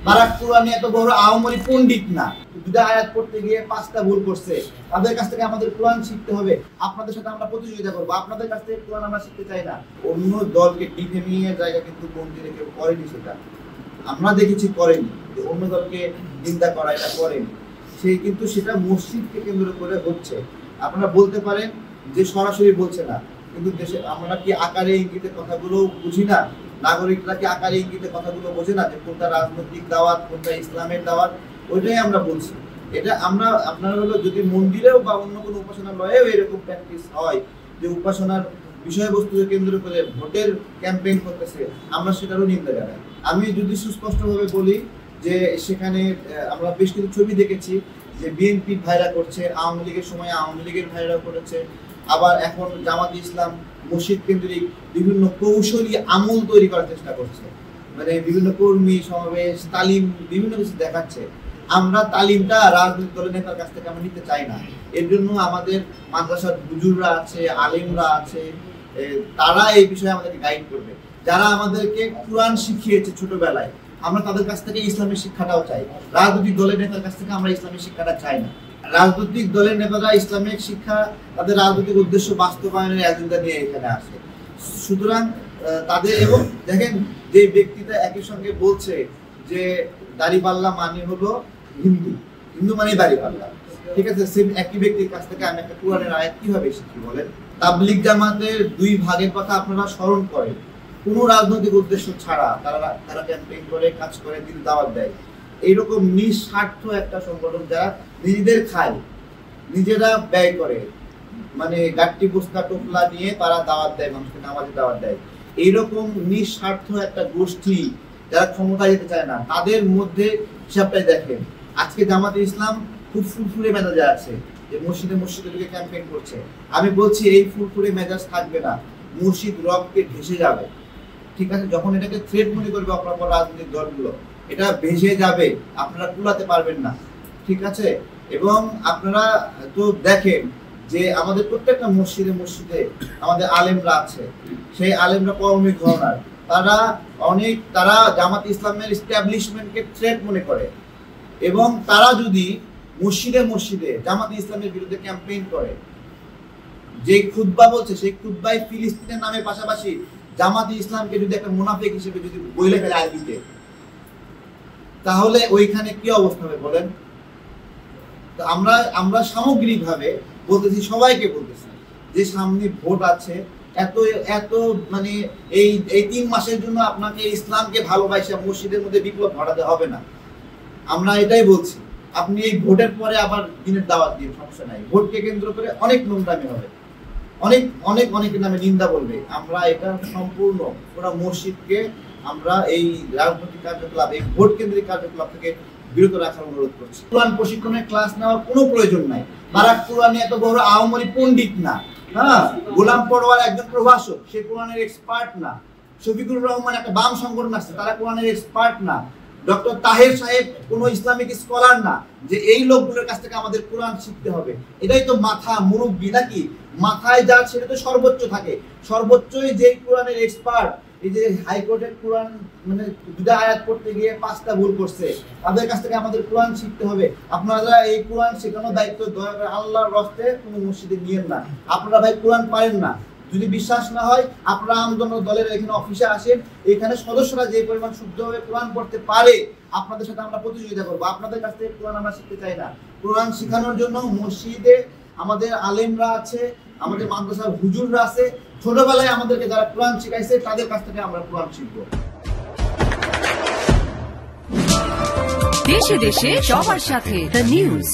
Barack কুরআনে এত বড় আওয়ামী পণ্ডিত না, দুটা আয়াত পড়তে গিয়ে 5টা ভুল করছে। তাদের কাছ থেকে আমাদের কোরআন শিখতে হবে। আপনাদের সাথে আমরা প্রতিযোগিতা করবো, আপনাদের কাছ থেকে কোরআন আমরা শিখতে চাই না। অন্য দলকে ডিফেমিংয়ের জায়গা কিন্তু মন্দিরে কেউ করেনি, সেটা আমরা দেখেছি করেনি। অন্য দলকে নিন্দা করা এটা করেনি, সেই কিন্তু সেটা মসজিদকে কেন্দ্র করে হচ্ছে। আপনারা বলতে পারেন যে সরাসরি বলছে না, কিন্তু দেশে আমরা কি আকারে ইঙ্গিতে কথাগুলো বুঝি না? নাগরিকরা কি আকারে ইঙ্গিতে কথাগুলো বোঝে না যে কোনটা রাজনৈতিক দাওয়াত, কোনটা ইসলামের দাওয়াত? ওইটাই আমরা বলছি। এটা আমরা আপনারা হলো যদি মন্দিরেও বা অন্য কোনো উপাসনালয়েও এরকম প্র্যাকটিস হয় যে উপাসনার বিষয়বস্তুকে কেন্দ্র করে ভোটের ক্যাম্পেইন করতেছে, আমরা সেটারও নিন্দা জানাই। আমি যদি সুস্পষ্টভাবে বলি যে সেখানে আমরা বেশ কিছু ছবি দেখেছি যে বিএনপির ভাইরা করছে, আওয়ামী লীগের সময় আওয়ামী লীগের ভাইরাও করেছে, আবার এখন জামাত ইসলাম মসজিদ কেন্দ্রিক বিভিন্ন কৌশলী আমল তৈরি করার চেষ্টা করছে, মানে বিভিন্ন কর্মী সমাবেশ, তালিম, বিভিন্ন কিছু দেখাচ্ছে। আমরা তালিমটা রাজনৈতিক দলের নেতার কাছ থেকে আমরা নিতে চাই না। এর জন্য আমাদের মাদ্রাসার হুজুররা আছে, আলেমরা আছে, তারা এই বিষয়ে আমাদেরকে গাইড করবে। যারা আমাদেরকে কোরআন শিখিয়েছে ছোটবেলায়, আমরা তাদের কাছ থেকে ইসলামের শিক্ষাটাও চাই। রাজনৈতিক দলের নেতার কাছ থেকে আমরা ইসলামের শিক্ষাটা চাই না। রাজনৈতিক দলের নেতারা ইসলামিক শিক্ষা তাদের রাজনৈতিক উদ্দেশ্য বাস্তবায়নের এজেন্ডা নিয়ে এখানে আসে। সুতরাং তাদের, এবং দেখেন যে ব্যক্তিটা একই সঙ্গে বলছে যে দাড়িপাল্লা মানে হলো হিন্দু, হিন্দু মানে দাড়িপাল্লা, ঠিক আছে, সেম একই ব্যক্তির কাছ থেকে আমি একটা কোরআনের আয়াত কিভাবে শিখি বলেন? তাবলিগ জামাতের 2 ভাগের কথা আপনারা স্মরণ করেন, কোনো রাজনৈতিক উদ্দেশ্য ছাড়া তারা ক্যাম্পেইন করে, কাজ করে, দিন দাওয়াত দেয়। এইরকম নিঃস্বার্থ একটা সংগঠন যারা নিজেদের খায়, নিজেরা ব্যয় করে, মানে গাট্টি বস্তা টোপলা নিয়ে তারা দাওয়াত দেয়, মানুষকে নামাজে দাওয়াত দেয়। এইরকম নিঃস্বার্থ একটা গোষ্ঠী যারা ক্ষমতায় যেতে চায় না, তাদের মধ্যে হিসাবটাই দেখেন। আজকে জামাতে ইসলাম খুব ফুরফুরে মেজাজে আছে যে মসজিদে মসজিদে ঢুকে ক্যাম্পেইন করছে। আমি বলছি এই ফুরফুরে মেজাজ থাকবে না, মসজিদ রবকে ভেসে যাবে, ঠিক আছে? যখন এটাকে থ্রেট মনে করবে অপরাপর রাজনৈতিক দলগুলো, এটা ভেসে যাবে, আপনারা কুলাতে পারবেন না, ঠিক আছে? এবং আপনারা তো দেখেন যে আমাদের প্রত্যেকটা মসজিদে মসজিদে আমাদের আলেমরা আছে, সেই আলেমরা কওমি ঘরানার, তারা জামাত ইসলামের এস্টাবলিশমেন্টকে থ্রেট মনে করে, এবং তারা যদি মসজিদে মসজিদে জামাত ইসলামের বিরুদ্ধে ক্যাম্পেইন করে, যে খুতবা বলছে সেই খুতবায় ফিলিস্তিনের নামের পাশাপাশি জামাত ইসলামকে যদি একটা মুনাফিক হিসেবে যদি বইলে ফেলে আরবিতে, তাহলে ওইখানে কি অবস্থা হবে বলেন? তো আমরা সামগ্রিকভাবে বলতেছি, সবাইকে বলতেছি যে সামনে ভোট আছে, এত মানে এই 3 মাসের জন্য আপনাকে ইসলামকে ভালোবাসা মসজিদের মধ্যে বিপ্লব ঘটাতে হবে না। আমরা এটাই বলছি। আপনি এই ভোটের পরে আবার দিনের দাওয়াত দিন, সমস্যা নাই। ভোটকে কেন্দ্র করে অনেক নোংরামি হবে, অনেকের নামে নিন্দা বলবে। আমরা এটা সম্পূর্ণ পুরো মসজিদকে আমরা এই রাজনৈতিক কার্যকলাপ, এই ভোট কেন্দ্রিক কার্যকলাপ থেকে বিরত রাখার অনুরোধ করছি। কোরআন প্রশিক্ষণের ক্লাস নেওয়ার কোনো প্রয়োজন নাই। বারাক কুরআনে এত বড় আওয়ামী পণ্ডিত না, হ্যাঁ, গোলাম পরোয়ার একজন প্রভাষক, সে কোরআনের এক্সপার্ট না। শফিকুর রহমান একটা বাম সংগঠন আছে, তারা কোরআনের এক্সপার্ট না। ডক্টর তাহের সাহেব কোনো ইসলামিক স্কলার না যে এই লোকগুলোর কাছ থেকে আমাদের কোরআন শিখতে হবে। এটাই তো মাথা মুরব্বি নাকি? মাথায় যা সেটা তো সর্বোচ্চ থাকে। সর্বোচ্চই যে কোরআনের এক্সপার্ট, এই যে হাইকোর্টের কোরআন মানে 2টা আয়াত পড়তে গিয়ে 5টা ভুল করছে, তাদের কাছ থেকে আমাদের কোরআন শিখতে হবে। আপনারা এই কোরআন শেখানোর দায়িত্ব দয়া করে আল্লাহর রাস্তে কোনো মসজিদে নিয়েন না। আপনারা ভাই কোরআন পারেন না, যদি বিশ্বাস না হয় আপনারা আমজনতা দলের এখানে অফিসে আসেন, এখানে সদস্যরা যে পরিমাণ শুদ্ধভাবে কোরআন পড়তে পারে আপনাদের সাথে আমরা প্রতিযোগিতা করবো। আপনাদের কাছ থেকে কোরআন আমরা শিখতে চাই না। কোরআন শেখানোর জন্য মসজিদে আমাদের আলেমরা আছে, আমাদের মাদ্রাসার হুজুররা আছে, ছোটবেলায় আমাদেরকে যারা কোরআন শিখাইছে তাদের কাছ থেকে আমরা কোরআন শিখবো। দেশে দেশে সবার সাথে দ্য নিউজ।